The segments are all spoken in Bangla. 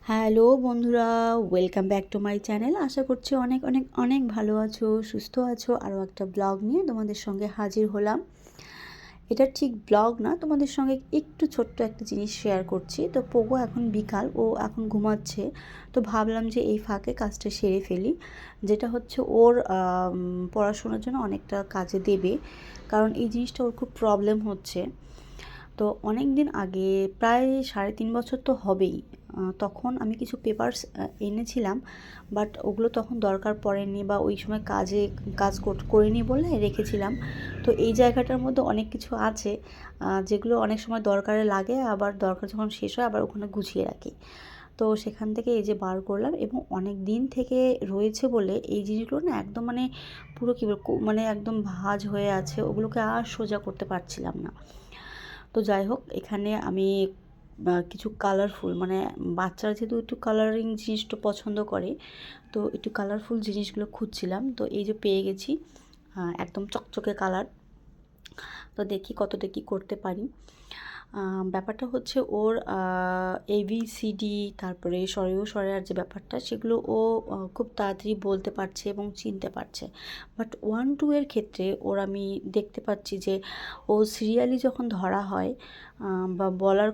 হ্যালো বন্ধুরা, welcome back to my channel. আশা করছি অনেক অনেক অনেক ভালো আছো, সুস্থ আছো। আরও একটা ব্লগ নিয়ে তোমাদের সঙ্গে হাজির হলাম। এটা ঠিক ব্লগ না, তোমাদের সঙ্গে একটু ছোট্ট একটা জিনিস শেয়ার করছি। তো পোগো এখন বিকাল, ও এখন ঘুমাচ্ছে। তো ভাবলাম যে এই ফাঁকে কাজটা সেরে ফেলি, যেটা হচ্ছে ওর পড়াশোনার জন্য অনেকটা কাজে দেবে। কারণ এই জিনিসটা ওর খুব প্রবলেম হচ্ছে। তো অনেক দিন আগে, প্রায় 3.5 বছর তো হবেই, তখন আমি কিছু পেপারস এনেছিলাম, বাট ওগুলো তখন দরকার পড়েনি বা ওই সময় কাজ করিনি বলে রেখেছিলাম। তো এই জায়গাটার মধ্যে অনেক কিছু আছে যেগুলো অনেক সময় দরকারে লাগে, আবার দরকার যখন শেষ হয় আবার ওখানে গুছিয়ে রাখি। তো সেখান থেকে এই যে বার করলাম, এবং অনেক দিন থেকে রয়েছে বলে এই জিনিসগুলো না একদম মানে পুরো কী বলবো, মানে একদম ভাঁজ হয়ে আছে, ওগুলোকে আর সোজা করতে পারছিলাম না। তো যাই হোক, এখানে আমি কিছু কালারফুল, মানে বাচ্চারা যেহেতু একটু কালারিং জিনিসটা পছন্দ করে, তো একটু কালারফুল জিনিসগুলো খুঁজছিলাম। তো এই যে পেয়ে গেছি একদম চকচকে কালার। তো দেখি কতটা কী করতে পারি। ব্যাপারটা হচ্ছে ওর ABCD, তারপরে স্বরেয় স্বরের যে ব্যাপারটা, সেগুলো ও খুব তাড়াতাড়ি বলতে পারছে এবং চিনতে পারছে। বাট 1-2 এর ক্ষেত্রে ওর আমি দেখতে পাচ্ছি যে ও সিরিয়ালি যখন ধরা হয় বা বলার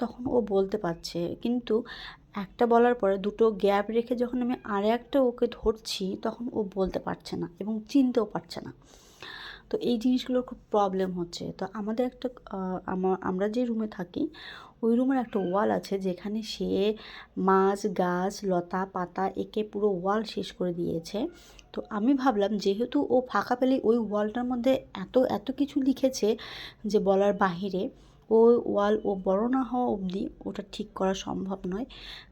তখন ও বলতে পারছে, কিন্তু একটা বলার পরে দুটো গ্যাপ রেখে যখন আমি একটা ওকে ধরছি, তখন ও বলতে পারছে না এবং চিনতেও পারছে না। তো এই জিনিসগুলোর খুব প্রবলেম হচ্ছে। তো আমাদের একটা আমরা যে রুমে থাকি, ওই রুমের একটা ওয়াল আছে যেখানে সে মাছ, গাছ, লতা পাতা এঁকে পুরো ওয়াল শেষ করে দিয়েছে। তো আমি ভাবলাম, যেহেতু ও ফাঁকা পেলেই ওই ওয়ালটার মধ্যে এত এত কিছু লিখেছে যে বলার বাহিরে, ওই ওয়াল ও বড় না হওয়া অবধি ওটা ঠিক করা সম্ভব নয়।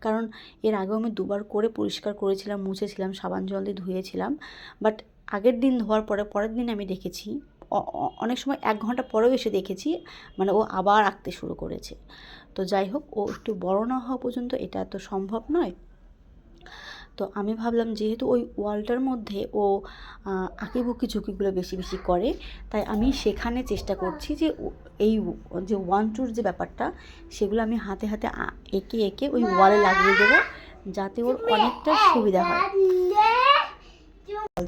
কারণ এর আগেও আমি 2বার করে পরিষ্কার করেছিলাম, মুছেছিলাম, সাবান জল দিয়ে ধুয়েছিলাম। বাট আগের দিন ধোয়ার পরে পরের দিন আমি দেখেছি, অনেক সময় 1 ঘন্টা পরেও এসে দেখেছি, মানে ও আবার আঁকতে শুরু করেছে। তো যাই হোক, ও একটু বড় না হওয়া পর্যন্ত এটা তো সম্ভব নয়। তো আমি ভাবলাম, যেহেতু ওই ওয়ালটার মধ্যে ও আঁকিবুকি ঝুঁকিগুলো বেশি বেশি করে, তাই আমি সেখানে চেষ্টা করছি যে এই যে 1-2 যে ব্যাপারটা, সেগুলো আমি হাতে হাতে এঁকে এঁকে ওই ওয়ালে লাগিয়ে দেবো, যাতে ওর অনেকটা সুবিধা হয়।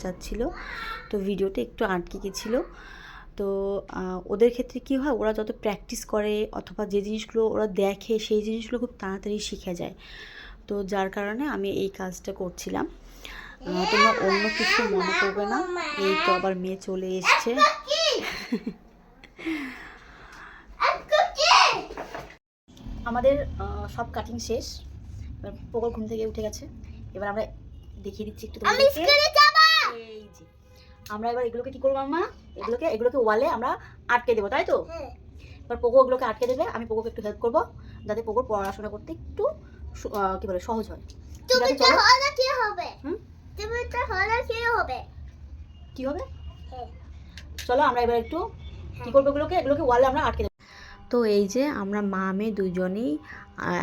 যাচ্ছিল, তো ভিডিওটা একটু আটকে গেছিলো। তো ওদের ক্ষেত্রে কী হয়, ওরা যত প্র্যাকটিস করে অথবা যে জিনিসগুলো ওরা দেখে, সেই জিনিসগুলো খুব তাড়াতাড়ি শিখে যায়। তো যার কারণে আমি এই কাজটা করছিলাম। তোমরা অন্য কিছু মনে করবে না। এই তো আবার মেয়ে চলে এসছে। আমাদের সব কাটিং শেষ। এবার পোকর ঘুম থেকে উঠে গেছে। এবার আমরা দেখিয়ে দিচ্ছি একটু তোমাদেরকে। এই যে আমরা এবার এগুলোকে কি করবো মাম্মা, এগুলোকে ওয়ালে আমরা আটকে দেবো, তাই তো? এবার পোকো ওগুলোকে আটকে দেবে, আমি পোকোকে একটু হেল্প করবো, যাতে পোকোর পড়াশোনা করতে একটু কি বলে সহজ হয়। ঠিক আছে, চলো। কি হবে? কি হবে? চলো আমরা এবার একটু কি করবো, এগুলোকে ওয়ালে আমরা আটকে দেবো। তো এই যে আমরা মা মেয়ে দুজনেই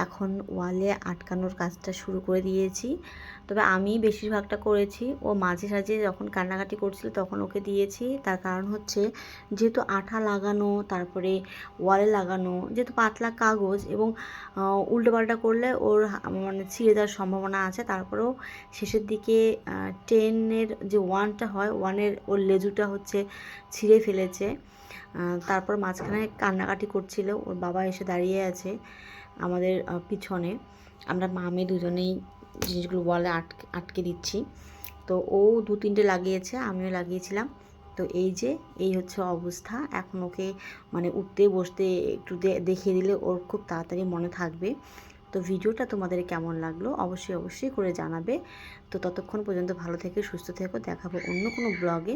এখন ওয়ালে আটকানোর কাজটা শুরু করে দিয়েছি। তবে আমি বেশিরভাগটা করেছি, ও মাঝে সাঝে যখন কান্নাকাটি করছিল তখন ওকে দিয়েছি। তার কারণ হচ্ছে, যেহেতু আঠা লাগানো, তারপরে ওয়ালে লাগানো, যেহেতু পাতলা কাগজ, এবং উল্টোপাল্টা করলে ওর মানে ছিঁড়ে যাওয়ার সম্ভাবনা আছে। তারপরেও শেষের দিকে 10-এর যে 1টা হয়, 1-এর ওর লেজুটা হচ্ছে ছিঁড়ে ফেলেছে। তারপর মাঝখানে কান্নাকাটি করছিল, ওর বাবা এসে দাঁড়িয়ে আছে আমাদের পিছনে। আমরা মা মেয়ে দুজনেই জিনিসগুলো ওয়ালে আটকে দিচ্ছি। তো ও 2-3টে লাগিয়েছে, আমিও লাগিয়েছিলাম। তো এই হচ্ছে অবস্থা। এখন ওকে মানে উঠতে বসতে একটু দেখিয়ে দিলে ওর খুব তাড়াতাড়ি মনে থাকবে। তো ভিডিওটা তোমাদের কেমন লাগলো অবশ্যই অবশ্যই করে জানাবে। তো ততক্ষণ পর্যন্ত ভালো থেকে সুস্থ থেকো, দেখাবো অন্য কোনো ব্লগে।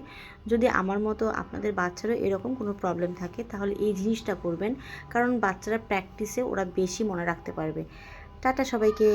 যদি আমার মতো আপনাদের বাচ্চারও এরকম কোনো প্রবলেম থাকে, তাহলে এই জিনিসটা করবেন, কারণ বাচ্চারা প্র্যাকটিসে ওরা বেশি মনে রাখতে পারবে। টাটা সবাইকে।